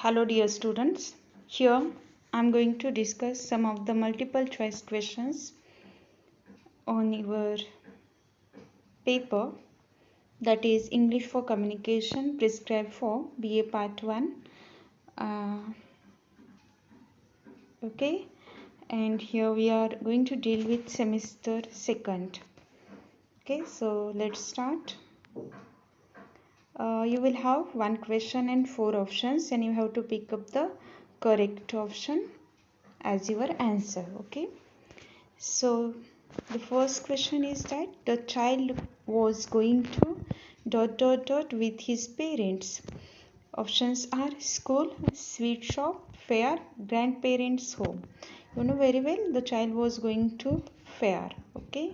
Hello dear students, here I am going to discuss some of the multiple choice questions on your paper, that is English for Communication prescribed for BA Part 1. Okay, and here we are going to deal with semester 2nd. Okay, so let's start. You will have one question and 4 options, and you have to pick up the correct option as your answer. Okay, so the first question is that the child was going to ... with his parents. Options are school, sweet shop, fair, grandparents' home. You know very well the child was going to fair. Okay,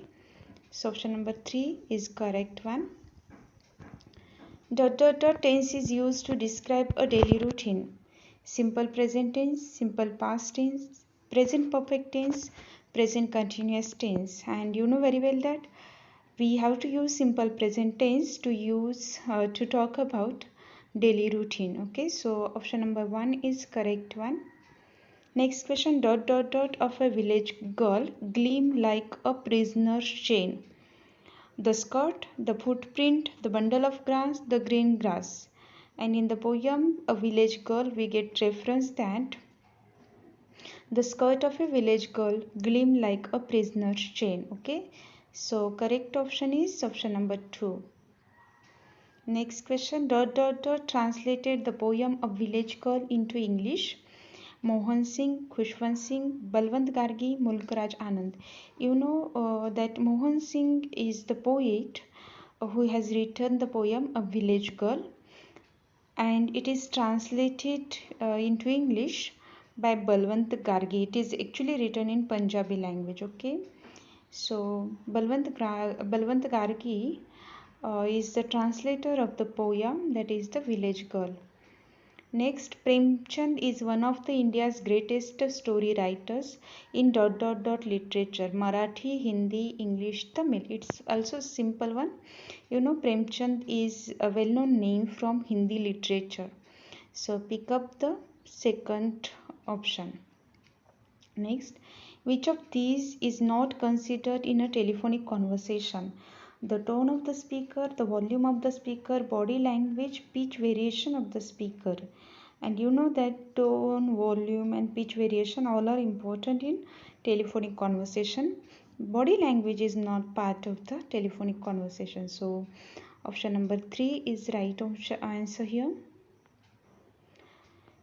so option number 3 is correct one. ... tense is used to describe a daily routine. Simple present tense, simple past tense, present perfect tense, present continuous tense. And you know very well that we have to use simple present tense to talk about daily routine. Okay, so option number 1 is correct one. Next question, ... of a village girl gleam like a prisoner's chain. The skirt, the footprint, the bundle of grass, the green grass. And in the poem A Village Girl, we get reference that the skirt of a village girl gleam like a prisoner's chain. Okay, so correct option is option number 2. Next question, ... translated the poem A Village Girl into English. Mohan Singh, Khushwant Singh, Balwant Gargi, Mulk Raj Anand. You know that Mohan Singh is the poet who has written the poem A Village Girl, and it is translated into English by Balwant Gargi. It is actually written in Punjabi language. Okay, so Balwant Gargi is the translator of the poem, that is The Village Girl. Next, Premchand is one of the India's greatest story writers in ... literature. Marathi, Hindi, English, Tamil. It's also a simple one. You know, Premchand is a well-known name from Hindi literature. So pick up the second option. Next, which of these is not considered in a telephonic conversation? The tone of the speaker, the volume of the speaker, body language, pitch variation of the speaker. And you know that tone, volume and pitch variation all are important in telephonic conversation. Body language is not part of the telephonic conversation. So option number 3 is right answer here.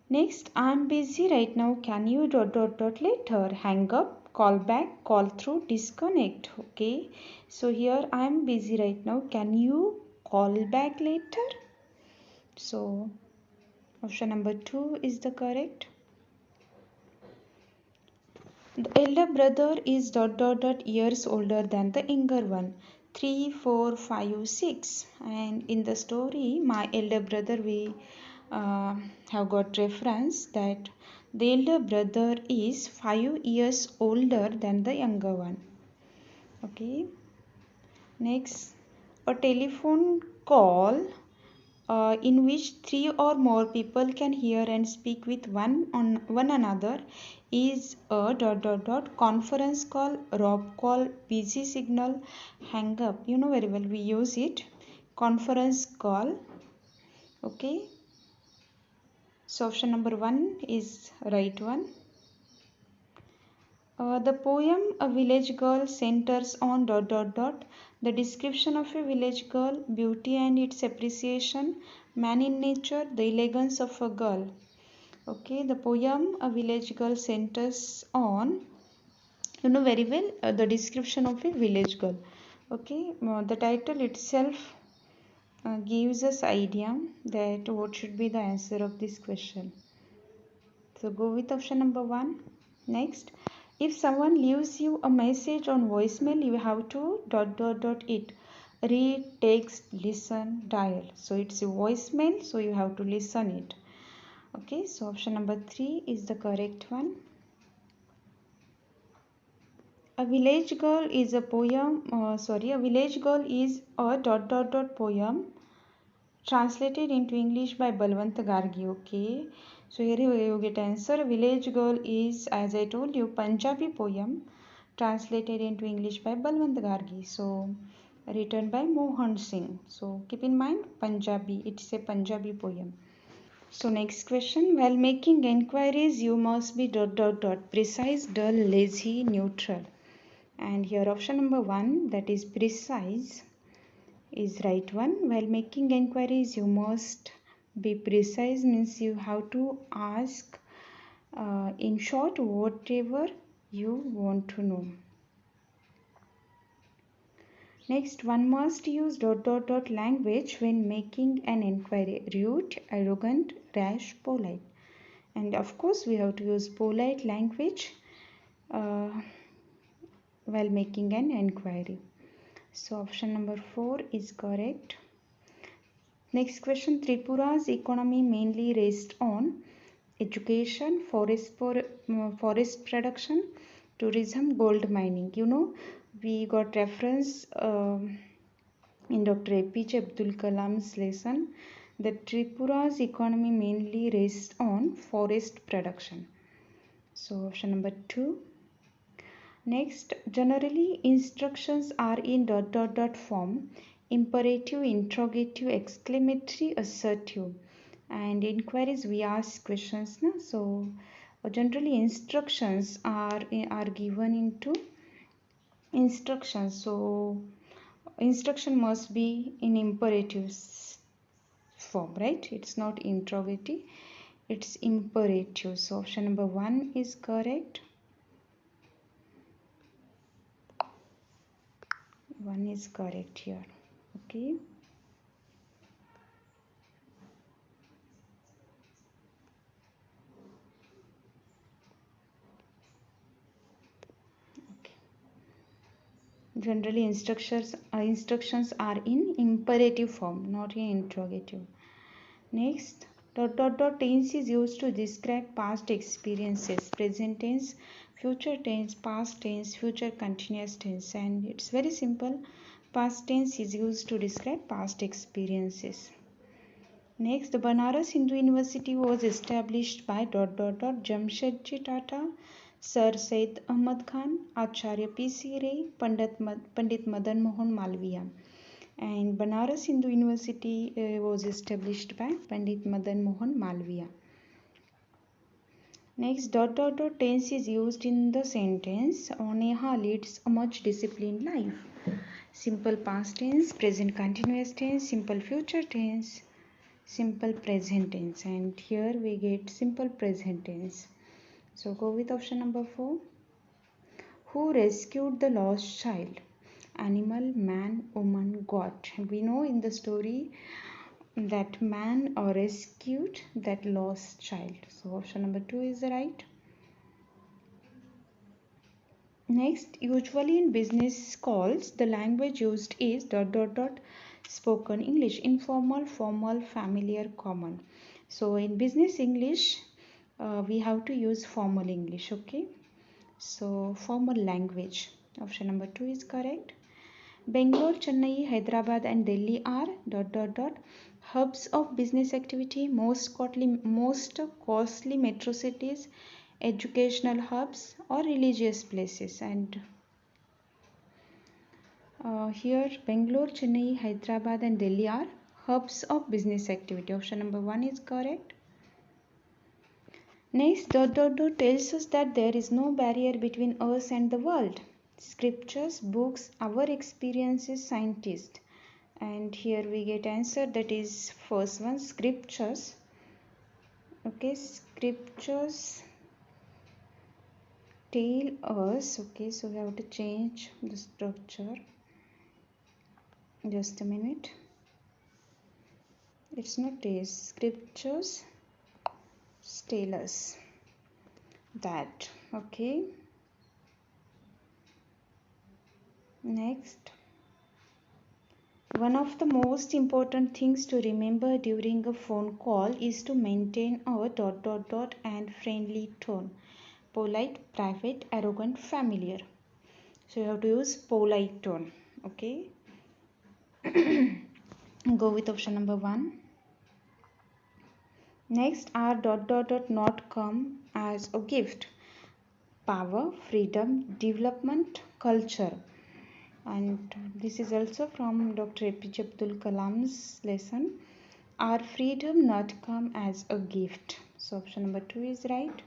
Next, I'm busy right now. Can you ... later? Hang up, call back, call through, disconnect. Okay, so here I'm busy right now. Can you call back later? So option number 2 is the correct. The elder brother is ... years older than the younger one. 3, 4, 5, 6. And in the story, my elder brother, we have got reference that the elder brother is 5 years older than the younger one. Okay. Next, a telephone call in which 3 or more people can hear and speak with one another is a ... conference call, rob call, busy signal, hang up. You know very well we use it, conference call. Okay, so option number 1 is right one. The poem A Village Girl centers on ... the description of a village girl, beauty and its appreciation, man in nature, the elegance of a girl. Okay, the poem A Village Girl centers on, you know very well, the description of a village girl. Okay, the title itself gives us idea that what should be the answer of this question. So go with option number 1. Next, if someone leaves you a message on voicemail, you have to ... it. Read, text, listen, dial. So it's a voicemail, so you have to listen it. Okay, so option number 3 is the correct one. A Village Girl is a poem, A Village Girl is a ... poem translated into English by Balwant Gargi. Okay, So here you get answer. Village Girl is, as I told you, Punjabi poem translated into English by Balwant Gargi. So written by Mohan Singh. So keep in mind Punjabi. It's a Punjabi poem. So next question. While making enquiries, you must be precise, dull, lazy, neutral. And here option number 1, that is precise, is right one. While making enquiries, you must be precise, means you have to ask in short whatever you want to know. Next, one must use language when making an enquiry. Rude, arrogant, rash, polite. And of course we have to use polite language uh, while making an enquiry. So option number 4 is correct. Next question. Tripura's economy mainly rests on education, forest production, tourism, gold mining. You know, we got reference in Dr. APJ Abdul Kalam's lesson that Tripura's economy mainly rests on forest production. So option number 2. Next, generally instructions are in form: imperative, interrogative, exclamatory, assertive. And inquiries we ask questions. Na? So generally instructions are given into instructions. So instruction must be in imperative form, right? It's not interrogative, it's imperative. So option number 1 is correct. 1 is correct here. Okay. Generally instructions are in imperative form, not in interrogative. Next, tense is used to describe past experiences: present tense, future tense, past tense, future continuous tense. And it's very simple. Past tense is used to describe past experiences. Next, the Banaras Hindu University was established by Jamshedji Tata, Sir Syed Ahmad Khan, Acharya P.C. Ray, Pandit Madan Mohan Malviya. And Banaras Hindu University was established by Pandit Madan Mohan Malviya. Next, tense is used in the sentence: Neha leads a much disciplined life. Simple past tense, present continuous tense, simple future tense, simple present tense. And here we get simple present tense. So go with option number 4. Who rescued the lost child? Animal, man, woman, God. We know in the story that man rescued that lost child. So option number 2 is right. Next, usually in business calls, the language used is spoken English, informal, formal, familiar, common. So in business English, we have to use formal English. Okay. So formal language. Option number 2 is correct. Bangalore, Chennai, Hyderabad and Delhi are hubs of business activity, most costly metro cities, educational hubs or religious places. And here Bangalore, Chennai, Hyderabad and Delhi are hubs of business activity. Option number 1 is correct. Next, tells us that there is no barrier between us and the world. Scriptures, books, our experiences, scientists. And here we get answer, that is first one, scriptures. Okay, scriptures tell us. Okay, so we have to change the structure. Just a minute. It's not is. Scriptures tell us that. Okay. Next, one of the most important things to remember during a phone call is to maintain a and friendly tone: polite, private, arrogant, familiar. So you have to use polite tone. Okay. Go with option number 1. Next are dot dot dot not come as a gift. Power, freedom, development, culture. And this is also from Dr. APJ Abdul Kalam's lesson. Our freedom not come as a gift. So option number 2 is right.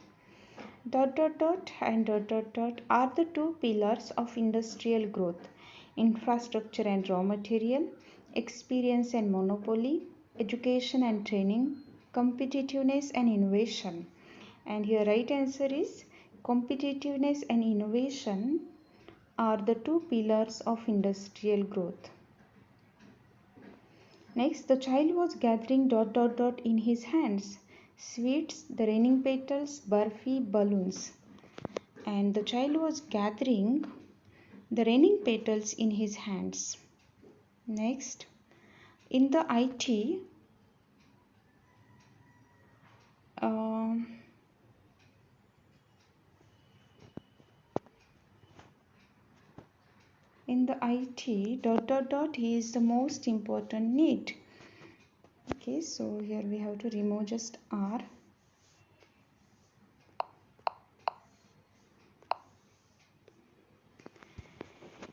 Dot dot dot and dot dot dot are the two pillars of industrial growth: infrastructure and raw material, experience and monopoly, education and training, competitiveness and innovation. And here right answer is competitiveness and innovation are the two pillars of industrial growth. Next, the child was gathering dot dot dot in his hands: sweets, the raining petals, barfi, balloons. And the child was gathering the raining petals in his hands. Next, in the IT, dot dot dot is the most important need. Okay, so here we have to remove just R.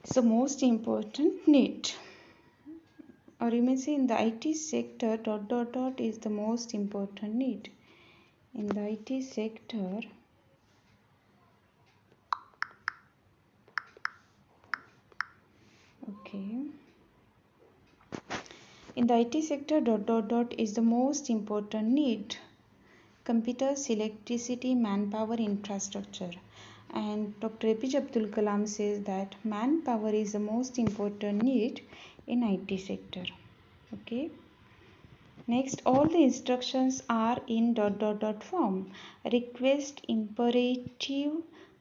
So most important need, or you may say in the IT sector dot dot dot is the most important need. In the IT sector, okay, in the IT sector dot dot dot is the most important need: computers, electricity, manpower, infrastructure. And Dr. APJ Abdul Kalam says that manpower is the most important need in IT sector. Okay. Next, all the instructions are in dot dot dot form: request, imperative,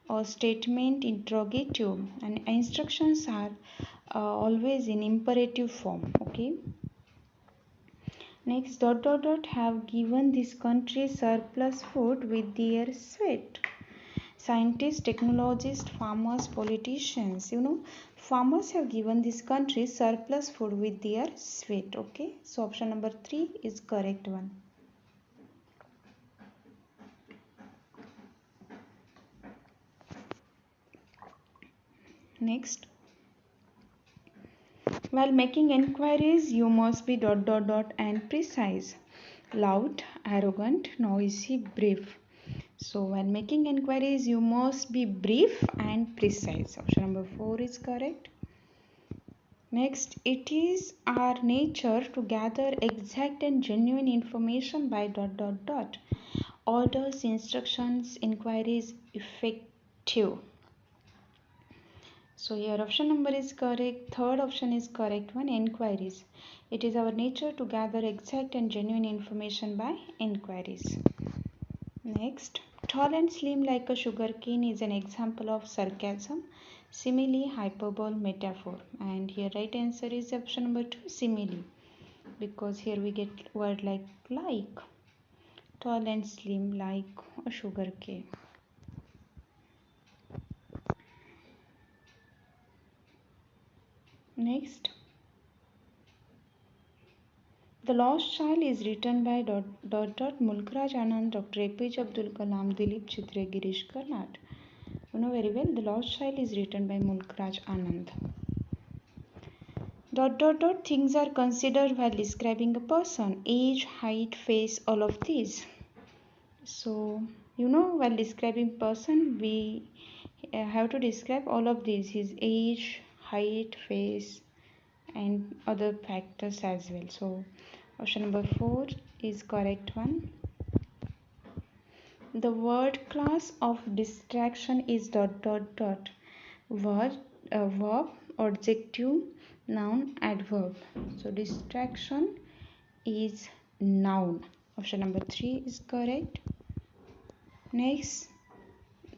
or statement, interrogative. And instructions are always in imperative form. Okay. Next, dot dot dot have given this country surplus food with their sweat. Scientists, technologists, farmers, politicians. Farmers have given this country surplus food with their sweat. Okay, so option number 3 is correct one. Next, while making enquiries, you must be dot dot dot and precise: loud, arrogant, noisy, brief. So when making enquiries, you must be brief and precise. Option number 4 is correct. Next, it is our nature to gather exact and genuine information by dot dot dot. Orders, instructions, inquiries, effective. So here option number is correct. Third option is correct one, inquiries. It is our nature to gather exact and genuine information by inquiries. Next, tall and slim like a sugar cane is an example of sarcasm, simile, hyperbole, metaphor. And here right answer is option number 2, simile, because here we get word like tall and slim like a sugar cane. Next, The Lost Child is written by dot dot dot Mulkraj Anand, Dr. APJ Abdul Kalam, Dilip Chitre, Girish Karnad. You know very well, The Lost Child is written by Mulkraj Anand. Dot dot dot things are considered while describing a person: age, height, face, all of these. So while describing person, we have to describe all of these: his age, height, face, and other factors as well. So option number 4 is correct one. The word class of distraction is dot dot dot. Word, verb, adjective, noun, adverb. So distraction is noun. Option number 3 is correct. Next,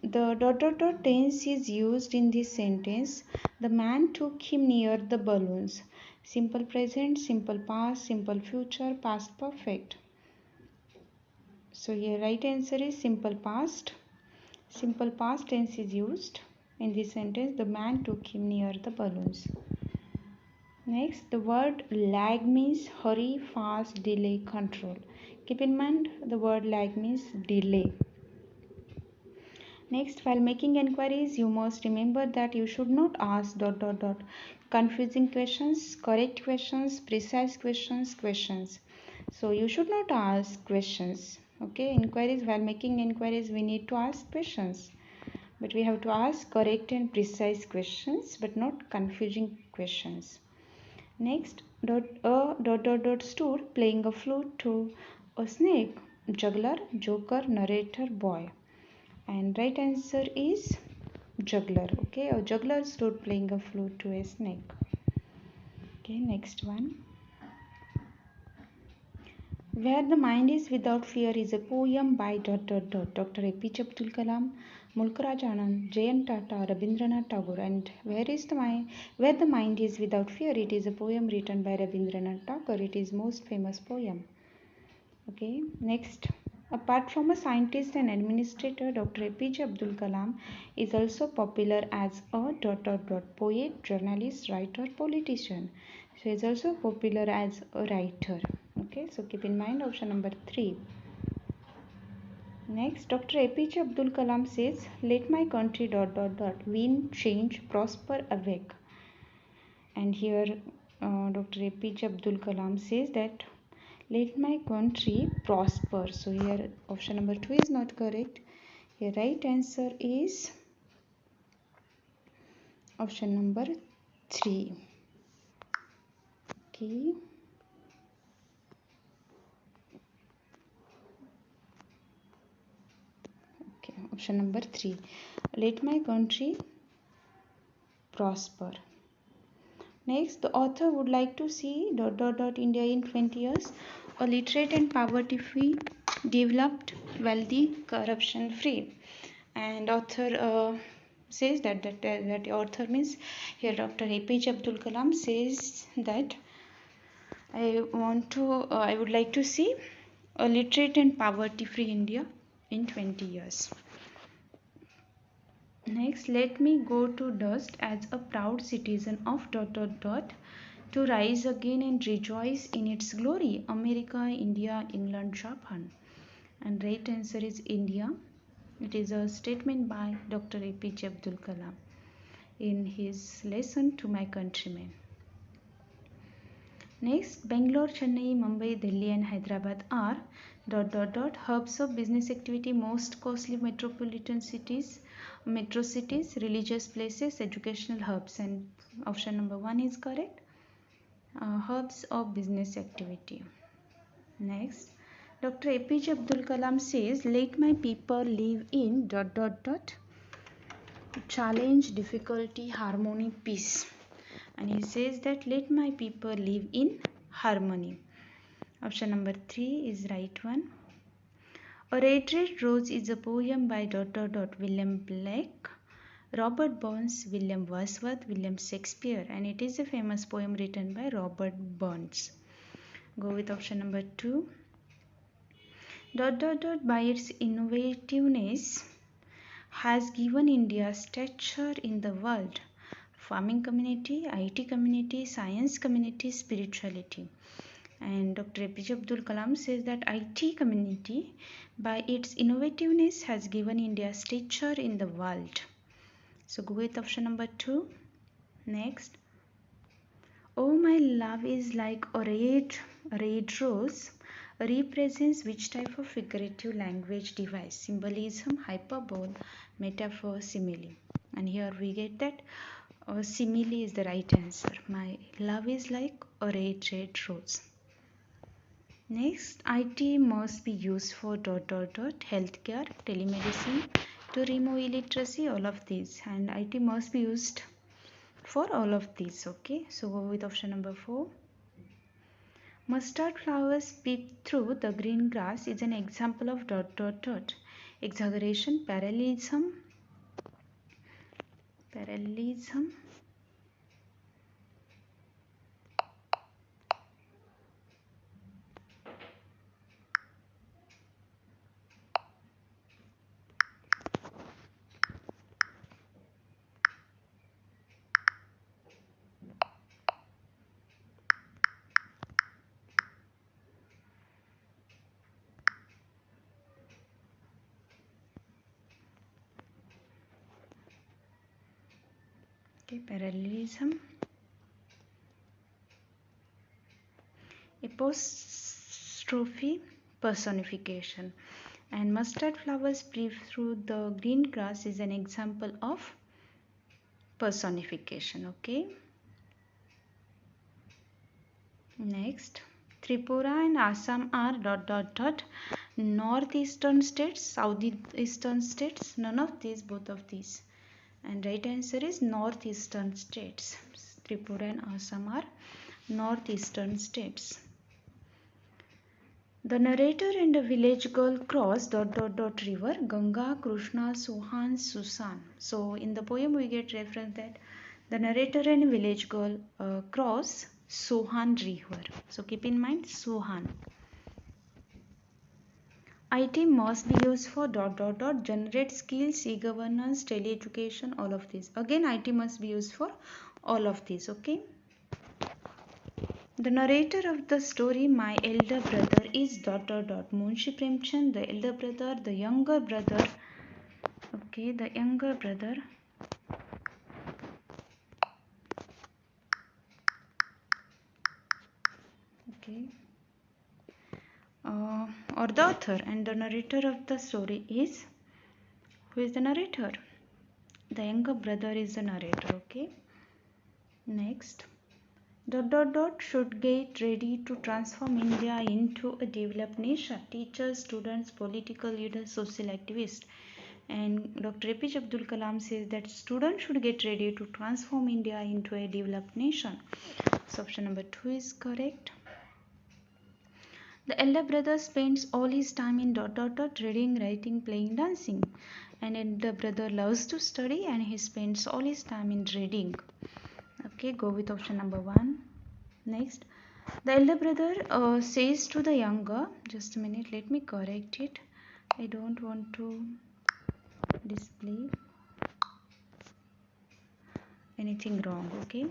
the dot dot dot tense is used in this sentence: the man took him near the balloons. Simple present, simple past, simple future, past perfect. So here right answer is simple past. Simple past tense is used in this sentence: the man took him near the balloons. Next, the word lag means hurry, fast, delay, control. Keep in mind the word lag means delay. Next, while making enquiries, you must remember that you should not ask confusing questions, correct questions, precise questions. So you should not ask questions. Okay, inquiries, while making inquiries, we need to ask questions. But we have to ask correct and precise questions, but not confusing questions. Next, stood playing a flute to a snake, juggler, joker, narrator, boy. And right answer is juggler. Okay, a juggler stood playing a flute to a snake. Okay, next one. Where the Mind is Without Fear is a poem by Dr. APJ Abdul Kalam, Mulk Raj Anand, J.N. Tata, Rabindranath Tagore. And Where the Mind is Without Fear? It is a poem written by Rabindranath Tagore. It is most famous poem. Okay, next. Apart from a scientist and administrator, Dr. APJ Abdul Kalam is also popular as a poet, journalist, writer, politician. So he is also popular as a writer. Okay, so keep in mind option number 3. Next, Dr. APJ Abdul Kalam says, "Let my country win, change, prosper, awake." And here Dr. APJ Abdul Kalam says that let my country prosper. So here option number 2 is not correct. Here right answer is option number 3. Okay. Okay, option number 3. Let my country prosper. Next, the author would like to see India in 20 years, a literate and poverty-free, developed, wealthy, corruption-free. And author says that author means here Dr. APJ Abdul Kalam says that I would like to see a literate and poverty-free India in 20 years. Next, let me go to dust as a proud citizen of to rise again and rejoice in its glory. America, India, England, Japan. And right answer is India. It is a statement by Dr. APJ Abdul Kalam in his lesson to my countrymen. Next, Bangalore, Chennai, Mumbai, Delhi and Hyderabad are hubs of business activity, most costly metro cities, religious places, educational hubs. And option number 1 is correct. Hubs of business activity. Next, Dr. APJ Abdul Kalam says, let my people live in challenge, difficulty, harmony, peace. And he says that let my people live in harmony. Option number 3 is right one. A Red Red Rose is a poem by William Blake, Robert Burns, William Wordsworth, William Shakespeare, and it is a famous poem written by Robert Burns. Go with option number 2. By its innovativeness has given India stature in the world. Farming community, IT community, science community, spirituality. And Dr. APJ Abdul Kalam says that IT community by its innovativeness has given India stature in the world. So go with option number 2. Next. Oh, my love is like a red rose represents which type of figurative language device? Symbolism, hyperbole, metaphor, simile. And here we get that simile is the right answer. My love is like a red rose. Next, IT must be used for healthcare, telemedicine, to remove illiteracy, all of these. And IT must be used for all of these. Okay, so go with option number 4. Mustard flowers peep through the green grass is an example of exaggeration, parallelism, Okay, parallelism. Apostrophe, personification. And mustard flowers breathe through the green grass is an example of personification. Okay. Next, Tripura and Assam are northeastern states, southeastern states, none of these, both of these. And right answer is northeastern states. Tripura and Assam are northeastern states. The narrator and a village girl cross river Ganga, Krishna, Sohan, Susan. So in the poem we get reference that the narrator and village girl cross Sohan river. So keep in mind Sohan. IT must be used for generate skills, e-governance, tele-education, all of these. Again IT must be used for all of these. Okay. The narrator of the story, my elder brother, is Munshi Premchand, the elder brother, the younger brother. Okay, the younger brother. Okay. Or the author, and the narrator of the story is, who is the narrator? The younger brother is the narrator. Okay. Next. Should get ready to transform India into a developed nation. Teachers, students, political leaders, social activists. And Dr. APJ Abdul Kalam says that students should get ready to transform India into a developed nation. So option number 2 is correct. The elder brother spends all his time in reading, writing, playing, dancing. And elder brother loves to study and he spends all his time in reading. Okay, go with option number 1. Next, the elder brother says to the younger, just a minute, let me correct it. I don't want to display anything wrong. Okay.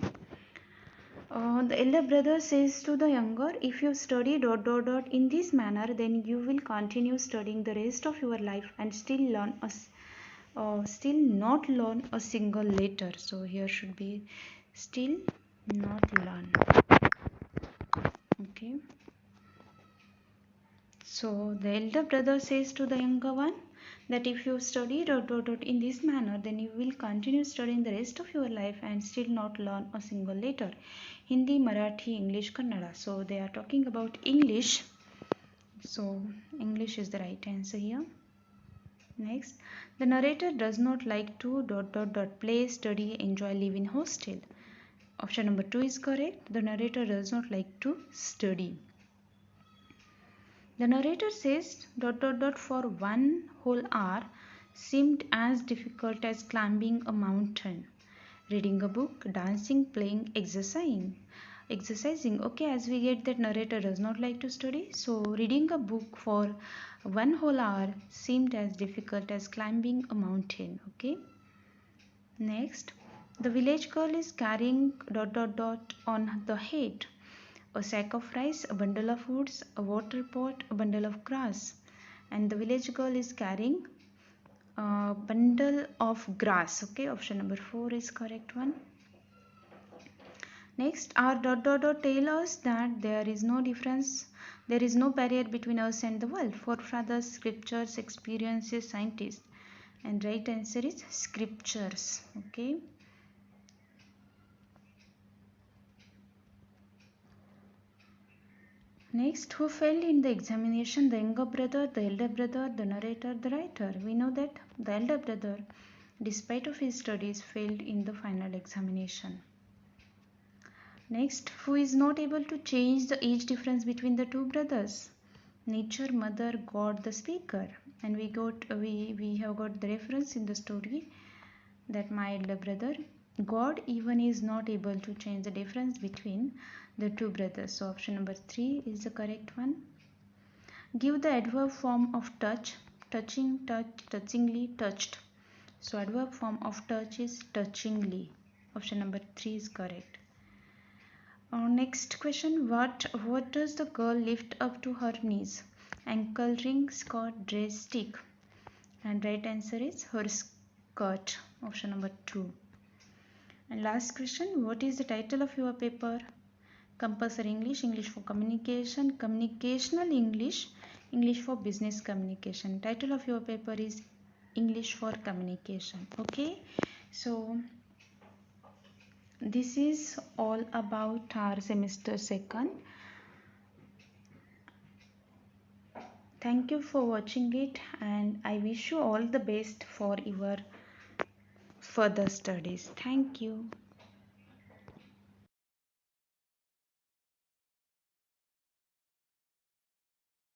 The elder brother says to the younger, if you study in this manner, then you will continue studying the rest of your life and still not learn a single letter. So here should be still not learn. Okay. So the elder brother says to the younger one that if you study in this manner, then you will continue studying the rest of your life and still not learn a single letter. Hindi, Marathi, English, Kannada. So they are talking about English. So English is the right answer here. Next, the narrator does not like to play, study, enjoy, live in hostel. Option number 2 is correct. The narrator does not like to study. The narrator says for 1 whole hour seemed as difficult as climbing a mountain, reading a book, dancing, playing, exercising. Okay, as we get that narrator does not like to study, so reading a book for 1 whole hour seemed as difficult as climbing a mountain. Okay. Next, the village girl is carrying on the head a sack of rice, a bundle of woods, a water pot, a bundle of grass. And the village girl is carrying a bundle of grass. Okay, option number 4 is correct one. Next, our tell us that there is no difference, there is no barrier between us and the world. Forefathers, scriptures, experiences, scientists. And right answer is scriptures. Okay. Next, who failed in the examination? The younger brother, the elder brother, the narrator, the writer. We know that the elder brother, despite of his studies, failed in the final examination. Next, who is not able to change the age difference between the two brothers? Nature, mother, God, the speaker. And we have got the reference in the story that my elder brother, God even is not able to change the difference between the two brothers. So option number 3 is the correct one. Give the adverb form of touch. Touching, touch, touchingly, touched. So adverb form of touch is touchingly. Option number 3 is correct. Next question, what does the girl lift up to her knees? Ankle ring, skirt, dress, stick. And right answer is her skirt. Option number 2. And last question, what is the title of your paper? Compulsory English, English for communication, communicational English, English for business communication. Title of your paper is English for communication. Okay, so this is all about our semester second. Thank you for watching it, and I wish you all the best for your further studies. Thank you.